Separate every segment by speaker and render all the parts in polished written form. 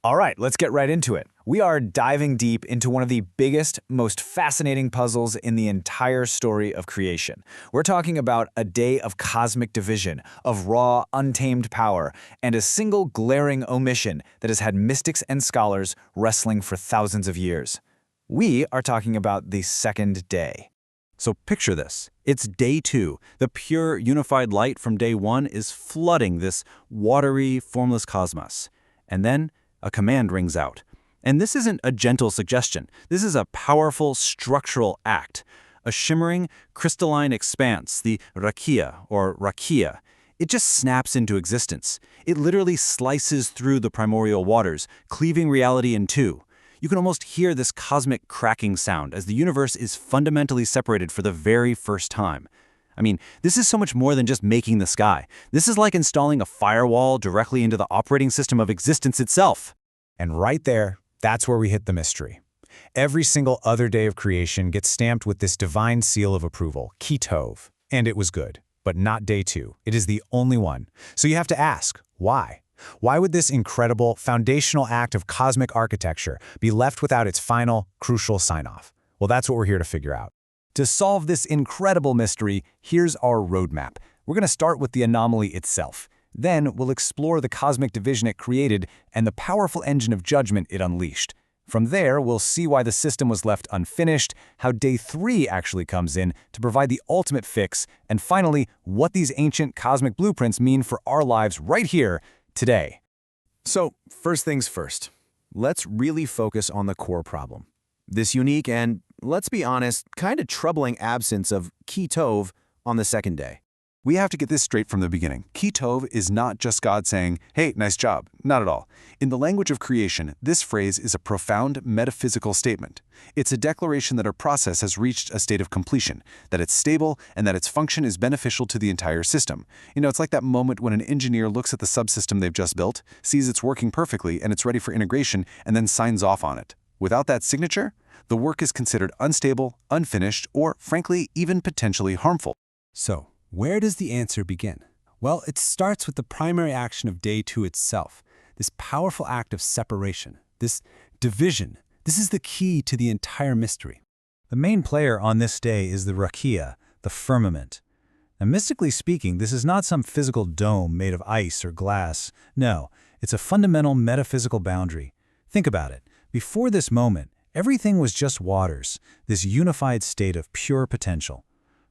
Speaker 1: All right, let's get right into it. We are diving deep into one of the biggest, most fascinating puzzles in the entire story of creation. We're talking about a day of cosmic division, of raw, untamed power, and a single glaring omission that has had mystics and scholars wrestling for thousands of years. We are talking about the second day.
Speaker 2: So picture this. It's day 2. The pure, unified light from day 1 is flooding this watery, formless cosmos. And then a command rings out. And this isn't a gentle suggestion. This is a powerful structural act. A shimmering, crystalline expanse, the Rakia or Rakia. It just snaps into existence. It literally slices through the primordial waters, cleaving reality in two. You can almost hear this cosmic cracking sound as the universe is fundamentally separated for the very first time. I mean, this is so much more than just making the sky. This is like installing a firewall directly into the operating system of existence itself.
Speaker 1: And right there, that's where we hit the mystery. Every single other day of creation gets stamped with this divine seal of approval, Ki Tov, and it was good, but not day 2. It is the only one. So you have to ask, why? Why would this incredible, foundational act of cosmic architecture be left without its final, crucial sign-off? Well, that's what we're here to figure out. To solve this incredible mystery, here's our roadmap. We're going to start with the anomaly itself. Then we'll explore the cosmic division it created and the powerful engine of judgment it unleashed. From there, we'll see why the system was left unfinished, how day 3 actually comes in to provide the ultimate fix, and finally, what these ancient cosmic blueprints mean for our lives right here, today. So, first things first. Let's really focus on the core problem. This unique and, let's be honest, kind of troubling absence of Ki Tov on the second day.
Speaker 2: We have to get this straight from the beginning. Ki Tov is not just God saying, hey, nice job. Not at all. In the language of creation, this phrase is a profound metaphysical statement. It's a declaration that our process has reached a state of completion, that it's stable, and that its function is beneficial to the entire system. You know, it's like that moment when an engineer looks at the subsystem they've just built, sees it's working perfectly, and it's ready for integration, and then signs off on it. Without that signature, the work is considered unstable, unfinished, or, frankly, even potentially harmful.
Speaker 3: So, where does the answer begin? Well, it starts with the primary action of day 2 itself, this powerful act of separation, this division. This is the key to the entire mystery.
Speaker 1: The main player on this day is the Rakia, the firmament. Now, mystically speaking, this is not some physical dome made of ice or glass. No, it's a fundamental metaphysical boundary. Think about it. Before this moment, everything was just waters, this unified state of pure potential.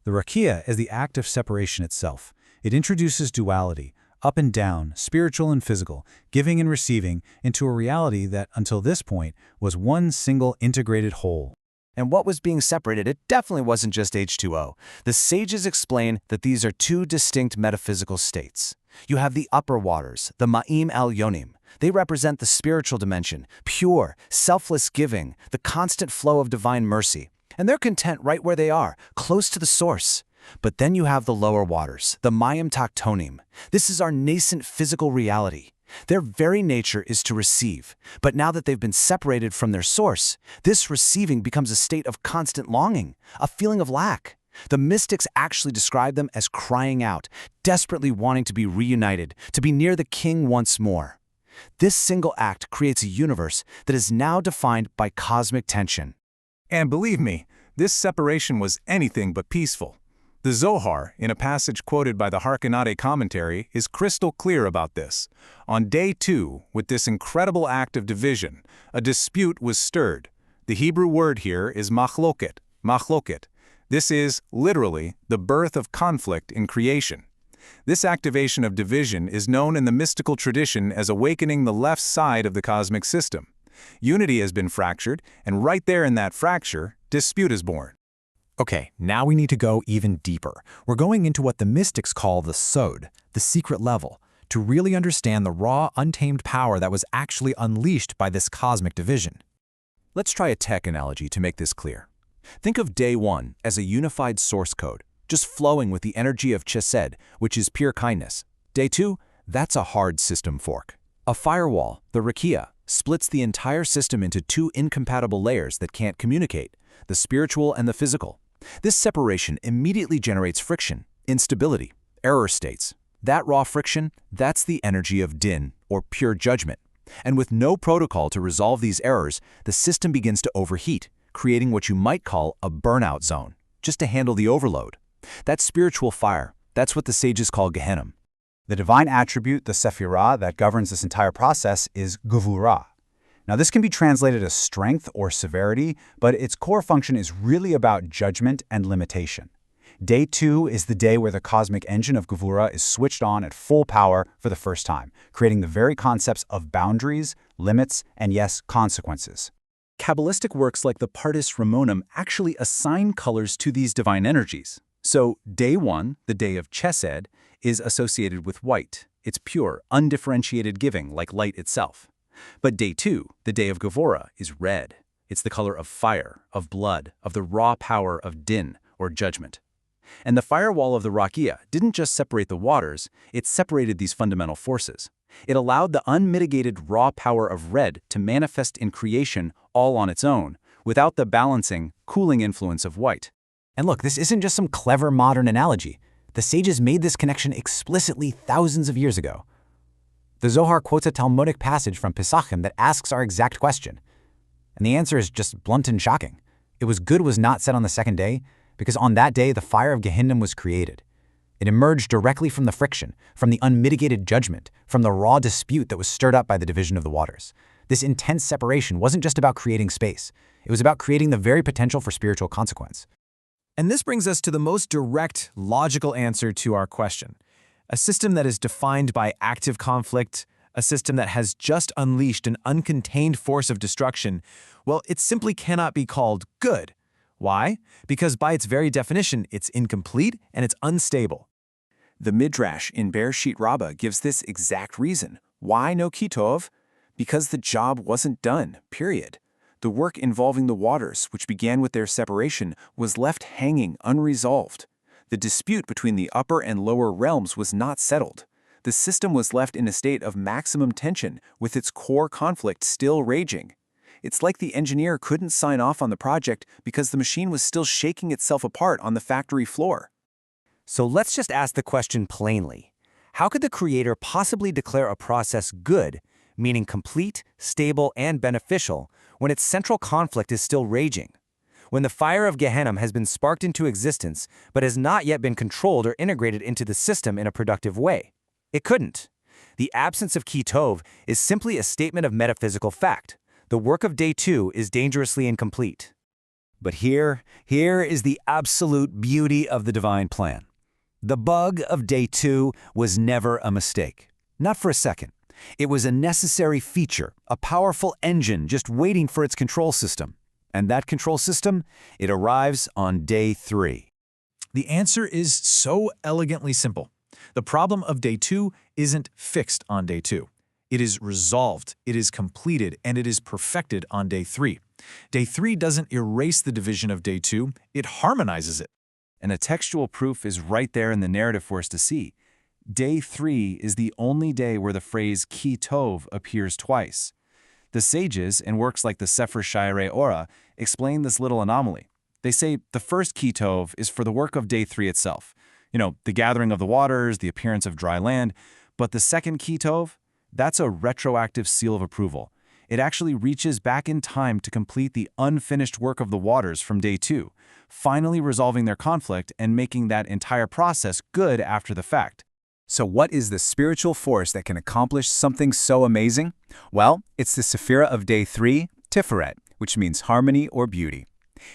Speaker 1: The Rakia is the act of separation itself. It introduces duality, up and down, spiritual and physical, giving and receiving, into a reality that, until this point, was one single integrated whole. And what was being separated, it definitely wasn't just H2O. The sages explain that these are two distinct metaphysical states. You have the upper waters, the Ma'im al-Yonim. They represent the spiritual dimension, pure, selfless giving, the constant flow of divine mercy. And they're content right where they are, close to the source. But then you have the lower waters, the Mayim Taktonim. This is our nascent physical reality. Their very nature is to receive. But now that they've been separated from their source, this receiving becomes a state of constant longing, a feeling of lack. The mystics actually describe them as crying out, desperately wanting to be reunited, to be near the king once more. This single act creates a universe that is now defined by cosmic tension.
Speaker 4: And believe me, this separation was anything but peaceful. The Zohar, in a passage quoted by the Harkanate commentary, is crystal clear about this. On day 2, with this incredible act of division, a dispute was stirred. The Hebrew word here is machloket, machloket. This is, literally, the birth of conflict in creation. This activation of division is known in the mystical tradition as awakening the left side of the cosmic system. Unity has been fractured, and right there in that fracture, dispute is born.
Speaker 1: Okay, now we need to go even deeper. We're going into what the mystics call the Sod, the secret level, to really understand the raw, untamed power that was actually unleashed by this cosmic division. Let's try a tech analogy to make this clear. Think of day 1 as a unified source code, just flowing with the energy of chesed, which is pure kindness. Day 2, that's a hard system fork. A firewall, the Rakia, splits the entire system into two incompatible layers that can't communicate, the spiritual and the physical. This separation immediately generates friction, instability, error states. That raw friction, that's the energy of din, or pure judgment.
Speaker 2: And with no protocol to resolve these errors, the system begins to overheat, creating what you might call a burnout zone, just to handle the overload. That's spiritual fire. That's what the sages call Gehenna.
Speaker 1: The divine attribute, the sephirah, that governs this entire process is gevurah. Now, this can be translated as strength or severity, but its core function is really about judgment and limitation. Day 2 is the day where the cosmic engine of gevurah is switched on at full power for the first time, creating the very concepts of boundaries, limits, and yes, consequences.
Speaker 2: Kabbalistic works like the Partis Ramonum actually assign colors to these divine energies. So, Day 1, the day of Chesed, is associated with white. It's pure, undifferentiated giving, like light itself. But Day 2, the day of Gevurah, is red. It's the color of fire, of blood, of the raw power of din, or judgment. And the firewall of the Rakia didn't just separate the waters, it separated these fundamental forces. It allowed the unmitigated raw power of red to manifest in creation all on its own, without the balancing, cooling influence of white.
Speaker 1: And look, this isn't just some clever modern analogy. The sages made this connection explicitly thousands of years ago. The Zohar quotes a Talmudic passage from Pesachim that asks our exact question. And the answer is just blunt and shocking. It was good was not said on the second day, because on that day the fire of Gehenna was created. It emerged directly from the friction, from the unmitigated judgment, from the raw dispute that was stirred up by the division of the waters. This intense separation wasn't just about creating space. It was about creating the very potential for spiritual consequence.
Speaker 5: And this brings us to the most direct, logical answer to our question. A system that is defined by active conflict, a system that has just unleashed an uncontained force of destruction, well, it simply cannot be called good. Why? Because by its very definition, it's incomplete and it's unstable.
Speaker 2: The Midrash in Bereshit Rabbah gives this exact reason. Why no kitov? Because the job wasn't done, period. The work involving the waters, which began with their separation, was left hanging unresolved. The dispute between the upper and lower realms was not settled. The system was left in a state of maximum tension, with its core conflict still raging. It's like the engineer couldn't sign off on the project because the machine was still shaking itself apart on the factory floor.
Speaker 6: So let's just ask the question plainly. How could the creator possibly declare a process good, meaning complete, stable, and beneficial, when its central conflict is still raging? When the fire of Gehenna has been sparked into existence, but has not yet been controlled or integrated into the system in a productive way? It couldn't. The absence of Ki Tov is simply a statement of metaphysical fact. The work of Day 2 is dangerously incomplete.
Speaker 2: But here is the absolute beauty of the divine plan. The bug of Day 2 was never a mistake. Not for a second. It was a necessary feature, a powerful engine just waiting for its control system. And that control system, it arrives on Day 3.
Speaker 5: The answer is so elegantly simple. The problem of Day 2 isn't fixed on Day 2. It is resolved, it is completed, and it is perfected on Day 3. Day 3 doesn't erase the division of Day 2, it harmonizes it.
Speaker 2: And a textual proof is right there in the narrative for us to see. Day 3 is the only day where the phrase Ki Tov appears twice. The sages, in works like the Sefer Shairei Ora, explain this little anomaly. They say the first Ki Tov is for the work of Day 3 itself. The gathering of the waters, the appearance of dry land. But the second Ki Tov, that's a retroactive seal of approval. It actually reaches back in time to complete the unfinished work of the waters from Day 2, finally resolving their conflict and making that entire process good after the fact.
Speaker 1: So what is the spiritual force that can accomplish something so amazing? Well, it's the Sephirah of Day 3, Tiferet, which means harmony or beauty.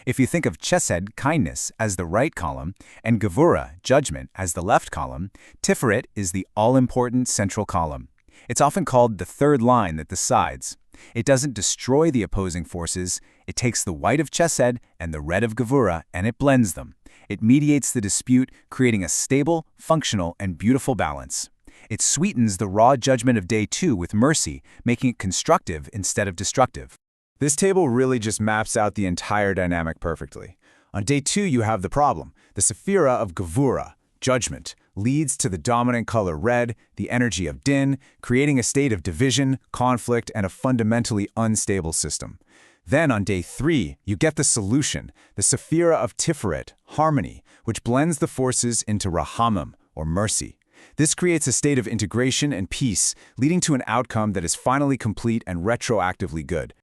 Speaker 1: If you think of Chesed, kindness, as the right column, and Gevurah, judgment, as the left column, Tiferet is the all-important central column. It's often called the third line at the sides. It doesn't destroy the opposing forces. It takes the white of Chesed and the red of Gevurah, and it blends them. It mediates the dispute, creating a stable, functional, and beautiful balance. It sweetens the raw judgment of Day 2 with mercy, making it constructive instead of destructive.
Speaker 4: This table really just maps out the entire dynamic perfectly. On Day 2, you have the problem. The Sephirah of Gevurah, judgment, leads to the dominant color red, the energy of din, creating a state of division, conflict, and a fundamentally unstable system. Then on Day 3, you get the solution, the Sephirah of Tiferet, harmony, which blends the forces into Rahamim, or mercy.
Speaker 2: This creates a state of integration and peace, leading to an outcome that is finally complete and retroactively good.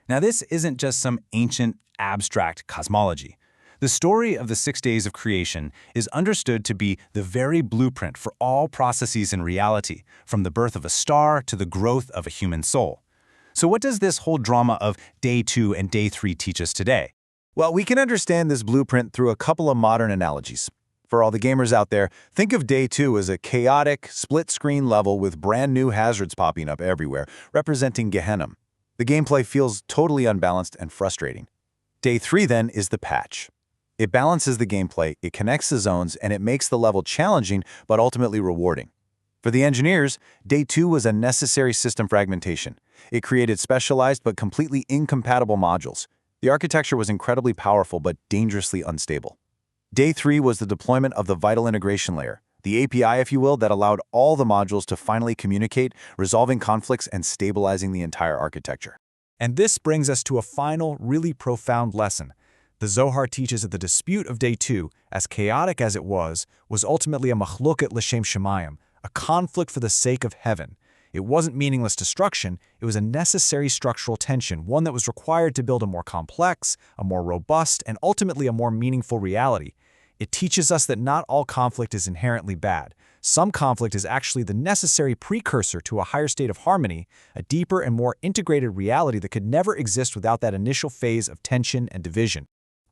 Speaker 2: Now, this isn't just some ancient, abstract cosmology. The story of the 6 days of creation is understood to be the very blueprint for all processes in reality, from the birth of a star to the growth of a human soul. So what does this whole drama of day 2 and day 3 teach us today? Well, we can understand this blueprint through a couple of modern analogies. For all the gamers out there, think of day 2 as a chaotic, split-screen level with brand new hazards popping up everywhere, representing Gehenna. The gameplay feels totally unbalanced and frustrating. Day 3, then, is the patch. It balances the gameplay, it connects the zones, and it makes the level challenging but ultimately rewarding. For the engineers, day 2 was a necessary system fragmentation. It created specialized but completely incompatible modules. The architecture was incredibly powerful but dangerously unstable. Day 3 was the deployment of the vital integration layer, the API, if you will, that allowed all the modules to finally communicate, resolving conflicts and stabilizing the entire architecture.
Speaker 5: And this brings us to a final, really profound lesson. The Zohar teaches that the dispute of day 2, as chaotic as it was ultimately a machloket l'shem shamayim, a conflict for the sake of heaven. It wasn't meaningless destruction, it was a necessary structural tension, one that was required to build a more complex, a more robust, and ultimately a more meaningful reality. It teaches us that not all conflict is inherently bad. Some conflict is actually the necessary precursor to a higher state of harmony, a deeper and more integrated reality that could never exist without that initial phase of tension and division.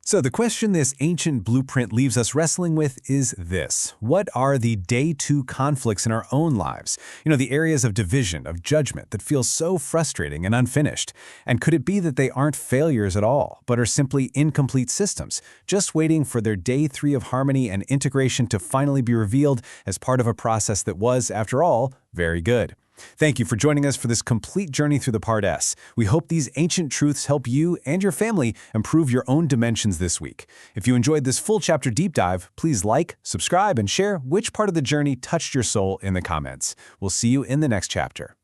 Speaker 3: So the question this ancient blueprint leaves us wrestling with is this. What are the day 2 conflicts in our own lives? The areas of division, of judgment that feel so frustrating and unfinished. And could it be that they aren't failures at all, but are simply incomplete systems, just waiting for their day 3 of harmony and integration to finally be revealed as part of a process that was, after all, very good? Thank you for joining us for this complete journey through the Part S. We hope these ancient truths help you and your family improve your own dimensions this week. If you enjoyed this full chapter deep dive, please like, subscribe, and share which part of the journey touched your soul in the comments. We'll see you in the next chapter.